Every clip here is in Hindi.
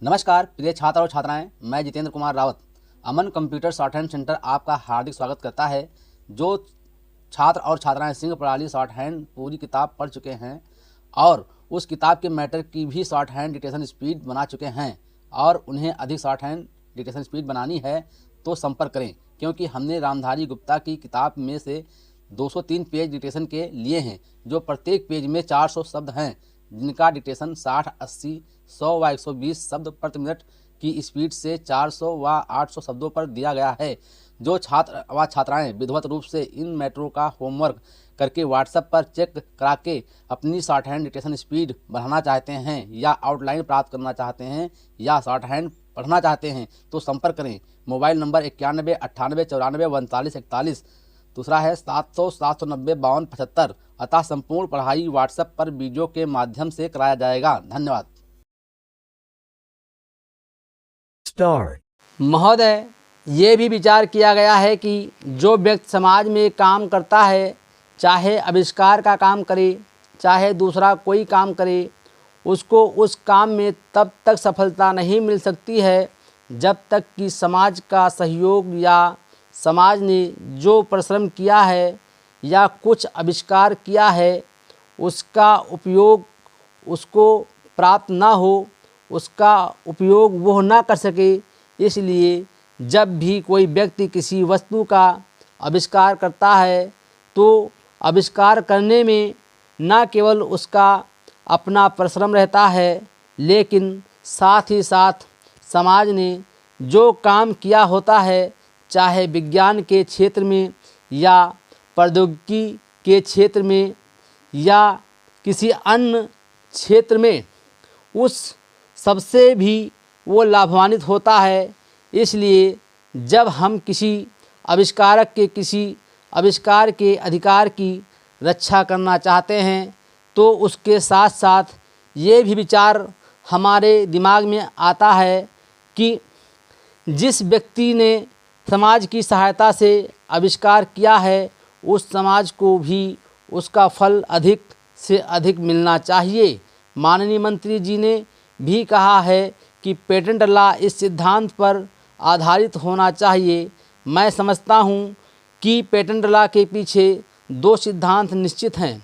नमस्कार प्रिय छात्र और छात्राएं, मैं जितेंद्र कुमार रावत अमन कंप्यूटर शॉर्ट हैंड सेंटर आपका हार्दिक स्वागत करता है। जो छात्र और छात्राएं सिंह प्रणाली शॉर्ट हैंड पूरी किताब पढ़ चुके हैं और उस किताब के मैटर की भी शॉर्ट हैंड डिक्टेशन स्पीड बना चुके हैं और उन्हें अधिक शॉर्ट हैंड डिक्टेशन स्पीड बनानी है तो संपर्क करें, क्योंकि हमने रामधारी गुप्ता की किताब में से 203 पेज डिक्टेशन के लिए हैं, जो प्रत्येक पेज में 400 शब्द हैं, जिनका डिक्टेशन 60, 80, 100 व 120 शब्द प्रति मिनट की स्पीड से 400 व 800 शब्दों पर दिया गया है। जो छात्र व छात्राएं विधिवत रूप से इन मैटरों का होमवर्क करके व्हाट्सएप पर चेक करा के अपनी शॉर्ट हैंड डिक्टेशन स्पीड बढ़ाना चाहते हैं या आउटलाइन प्राप्त करना चाहते हैं या शॉर्ट हैंड पढ़ना चाहते हैं तो संपर्क करें। मोबाइल नंबर 91 98 94 39 41, दूसरा है 700 790 52 75। अतः संपूर्ण पढ़ाई व्हाट्सएप पर वीडियो के माध्यम से कराया जाएगा। धन्यवाद। महोदय, ये भी विचार किया गया है कि जो व्यक्ति समाज में काम करता है, चाहे आविष्कार का काम करे चाहे दूसरा कोई काम करे, उसको उस काम में तब तक सफलता नहीं मिल सकती है जब तक कि समाज का सहयोग या समाज ने जो परिश्रम किया है या कुछ आविष्कार किया है उसका उपयोग उसको प्राप्त ना हो, उसका उपयोग वो ना कर सके। इसलिए जब भी कोई व्यक्ति किसी वस्तु का आविष्कार करता है तो आविष्कार करने में न केवल उसका अपना परिश्रम रहता है, लेकिन साथ ही साथ समाज ने जो काम किया होता है, चाहे विज्ञान के क्षेत्र में या प्रौद्योगिकी के क्षेत्र में या किसी अन्य क्षेत्र में, उस सबसे भी वो लाभान्वित होता है। इसलिए जब हम किसी आविष्कारक के किसी आविष्कार के अधिकार की रक्षा करना चाहते हैं तो उसके साथ साथ ये भी विचार हमारे दिमाग में आता है कि जिस व्यक्ति ने समाज की सहायता से आविष्कार किया है उस समाज को भी उसका फल अधिक से अधिक मिलना चाहिए। माननीय मंत्री जी ने भी कहा है कि पेटेंट लॉ इस सिद्धांत पर आधारित होना चाहिए। मैं समझता हूँ कि पेटेंट लॉ के पीछे दो सिद्धांत निश्चित हैं।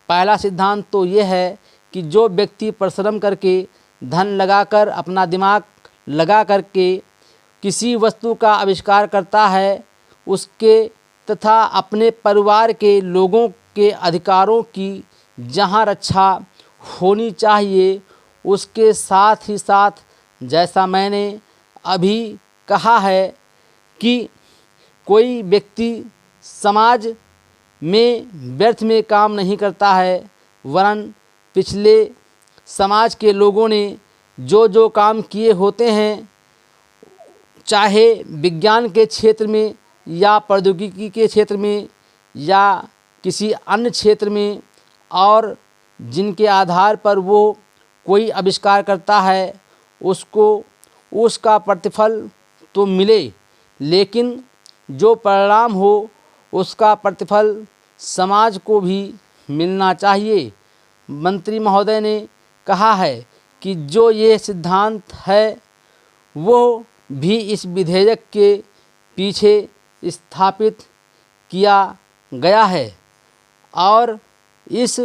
पहला सिद्धांत तो ये है कि जो व्यक्ति परिश्रम करके धन लगाकर अपना दिमाग लगा करके किसी वस्तु का आविष्कार करता है, उसके तथा अपने परिवार के लोगों के अधिकारों की जहाँ रक्षा होनी चाहिए, उसके साथ ही साथ जैसा मैंने अभी कहा है कि कोई व्यक्ति समाज में व्यर्थ में काम नहीं करता है, वरन पिछले समाज के लोगों ने जो काम किए होते हैं, चाहे विज्ञान के क्षेत्र में या प्रौद्योगिकी के क्षेत्र में या किसी अन्य क्षेत्र में, और जिनके आधार पर वो कोई आविष्कार करता है, उसको उसका प्रतिफल तो मिले, लेकिन जो परिणाम हो उसका प्रतिफल समाज को भी मिलना चाहिए। मंत्री महोदय ने कहा है कि जो ये सिद्धांत है वो भी इस विधेयक के पीछे स्थापित किया गया है और इस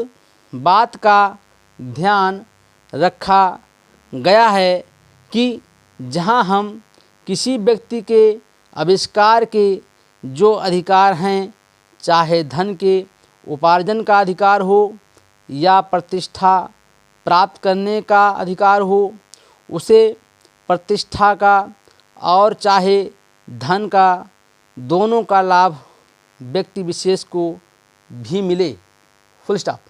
बात का ध्यान रखा गया है कि जहां हम किसी व्यक्ति के आविष्कार के जो अधिकार हैं, चाहे धन के उपार्जन का अधिकार हो या प्रतिष्ठा प्राप्त करने का अधिकार हो, उसे प्रतिष्ठा का और चाहे धन का, दोनों का लाभ व्यक्ति विशेष को भी मिले। Full stop.